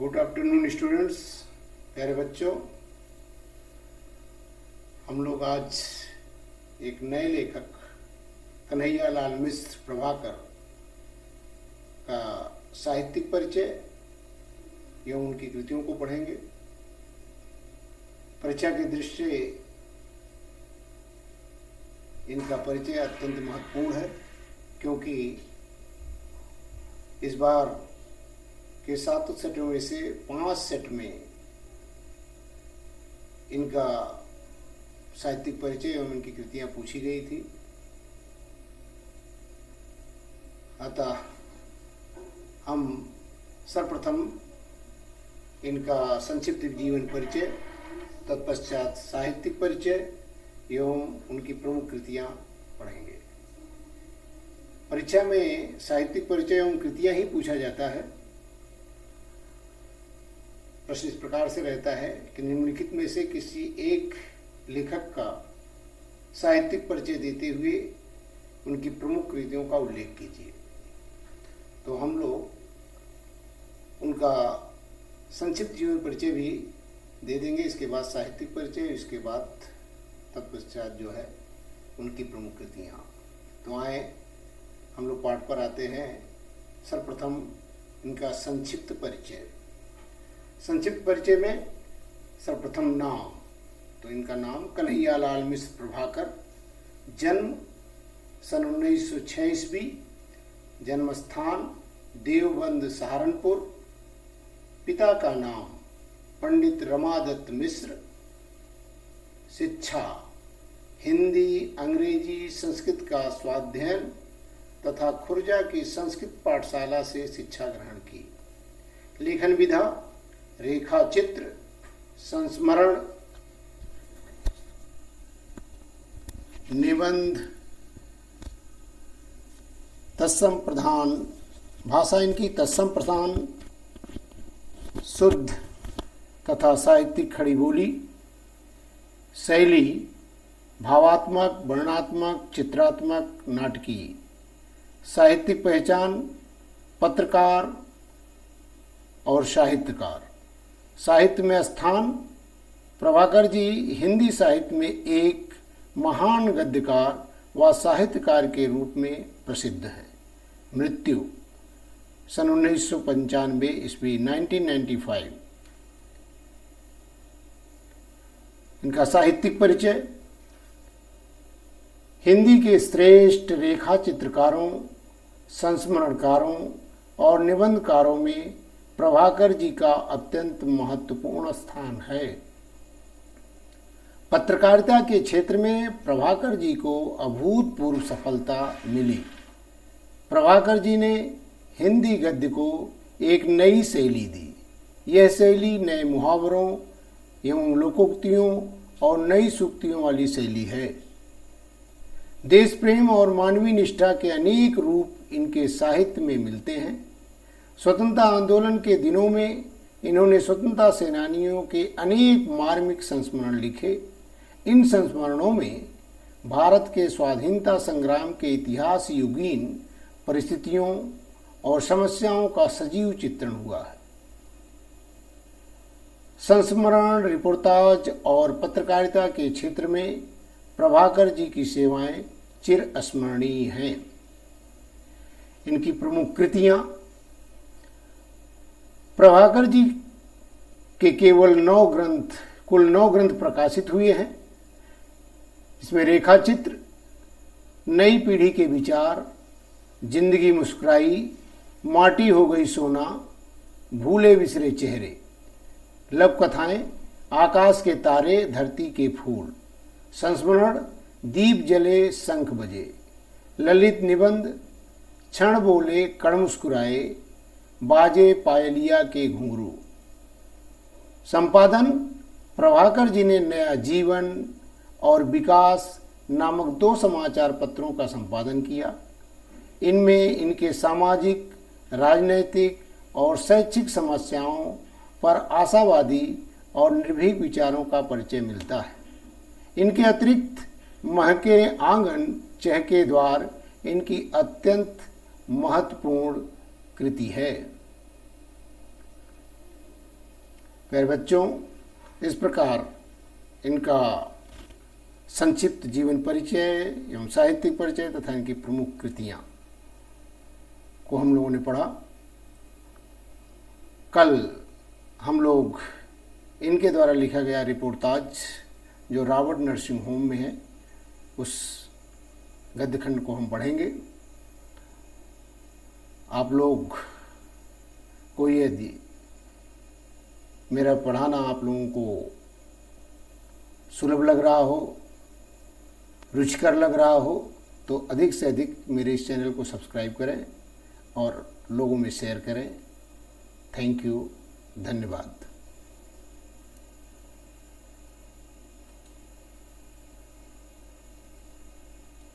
Good afternoon students, प्यारे बच्चों। हम लोग आज एक नए लेखक कन्हैयालाल मिश्र प्रभाकर का साहित्यिक परिचय एवं उनकी कृतियों को पढ़ेंगे। परीक्षा की दृष्टि से इनका परिचय अत्यंत महत्वपूर्ण है, क्योंकि इस बार के 7 सेटों में से 5 सेट में इनका साहित्यिक परिचय एवं इनकी कृतियां पूछी गई थी। अतः हम सर्वप्रथम इनका संक्षिप्त जीवन परिचय, तत्पश्चात साहित्यिक परिचय एवं उनकी प्रमुख कृतियां पढ़ेंगे। परीक्षा में साहित्यिक परिचय एवं कृतियां ही पूछा जाता है। प्रश्न इस प्रकार से रहता है कि निम्नलिखित में से किसी एक लेखक का साहित्यिक परिचय देते हुए उनकी प्रमुख कृतियों का उल्लेख कीजिए। तो हम लोग उनका संक्षिप्त जीवन परिचय भी दे देंगे, इसके बाद साहित्यिक परिचय, इसके बाद तत्पश्चात जो है उनकी प्रमुख कृतियाँ। तो आए हम लोग पाठ पर आते हैं। सर्वप्रथम इनका संक्षिप्त परिचय। संक्षिप्त परिचय में सर्वप्रथम नाम, तो इनका नाम कन्हैयालाल मिश्र प्रभाकर, जन्म सन 1906 ईस्वी, जन्म स्थान देवबंद सहारनपुर, पिता का नाम पंडित रमादत्त मिश्र, शिक्षा हिंदी, अंग्रेजी, संस्कृत का स्वाध्ययन तथा खुर्जा की संस्कृत पाठशाला से शिक्षा ग्रहण की। लेखन विधा रेखा चित्र, संस्मरण, निबंध, तत्सम प्रधान, भाषा इनकी तत्सम प्रधान, शुद्ध तथा साहित्यिक खड़ी बोली, शैली भावात्मक, वर्णनात्मक, चित्रात्मक, नाटकीय। साहित्यिक पहचान पत्रकार और साहित्यकार। साहित्य में स्थान, प्रभाकर जी हिंदी साहित्य में एक महान गद्यकार व साहित्यकार के रूप में प्रसिद्ध हैं। मृत्यु सन 1995 ईस्वी 1995। इनका साहित्यिक परिचय। हिंदी के श्रेष्ठ रेखा चित्रकारों, संस्मरणकारों और निबंधकारों में प्रभाकर जी का अत्यंत महत्वपूर्ण स्थान है। पत्रकारिता के क्षेत्र में प्रभाकर जी को अभूतपूर्व सफलता मिली। प्रभाकर जी ने हिंदी गद्य को एक नई शैली दी। यह शैली नए मुहावरों एवं लोकोक्तियों और नई सूक्तियों वाली शैली है। देश प्रेम और मानवीय निष्ठा के अनेक रूप इनके साहित्य में मिलते हैं। स्वतंत्रता आंदोलन के दिनों में इन्होंने स्वतंत्रता सेनानियों के अनेक मार्मिक संस्मरण लिखे। इन संस्मरणों में भारत के स्वाधीनता संग्राम के इतिहास युगीन परिस्थितियों और समस्याओं का सजीव चित्रण हुआ है। संस्मरण, रिपोर्टाज और पत्रकारिता के क्षेत्र में प्रभाकर जी की सेवाएं चिरस्मरणीय हैं। इनकी प्रमुख कृतियां। प्रभाकर जी के कुल 9 ग्रंथ प्रकाशित हुए हैं। इसमें रेखा चित्र, नई पीढ़ी के विचार, जिंदगी मुस्कुराई, माटी हो गई सोना, भूले बिसरे चेहरे। लव कथाएं, आकाश के तारे, धरती के फूल। संस्मरण, दीप जले शंख बजे। ललित निबंध, क्षण बोले कण मुस्कुराए, बाजे पायलिया के घुंघरू। संपादन, प्रभाकर जी ने नया जीवन और विकास नामक 2 समाचार पत्रों का संपादन किया। इनमें इनके सामाजिक, राजनैतिक और शैक्षिक समस्याओं पर आशावादी और निर्भीक विचारों का परिचय मिलता है। इनके अतिरिक्त महके आंगन, चहके द्वार इनकी अत्यंत महत्वपूर्ण कृति है। प्यारे बच्चों, इस प्रकार इनका संक्षिप्त जीवन परिचय एवं साहित्यिक परिचय तथा इनकी प्रमुख कृतियां को हम लोगों ने पढ़ा। कल हम लोग इनके द्वारा लिखा गया रिपोर्टाज जो रावण नर्सिंग होम में है उस गद्य खंड को हम पढ़ेंगे। आप लोग को यदि मेरा पढ़ाना आप लोगों को सुलभ लग रहा हो, रुचिकर लग रहा हो, तो अधिक से अधिक मेरे इस चैनल को सब्सक्राइब करें और लोगों में शेयर करें। थैंक यू, धन्यवाद।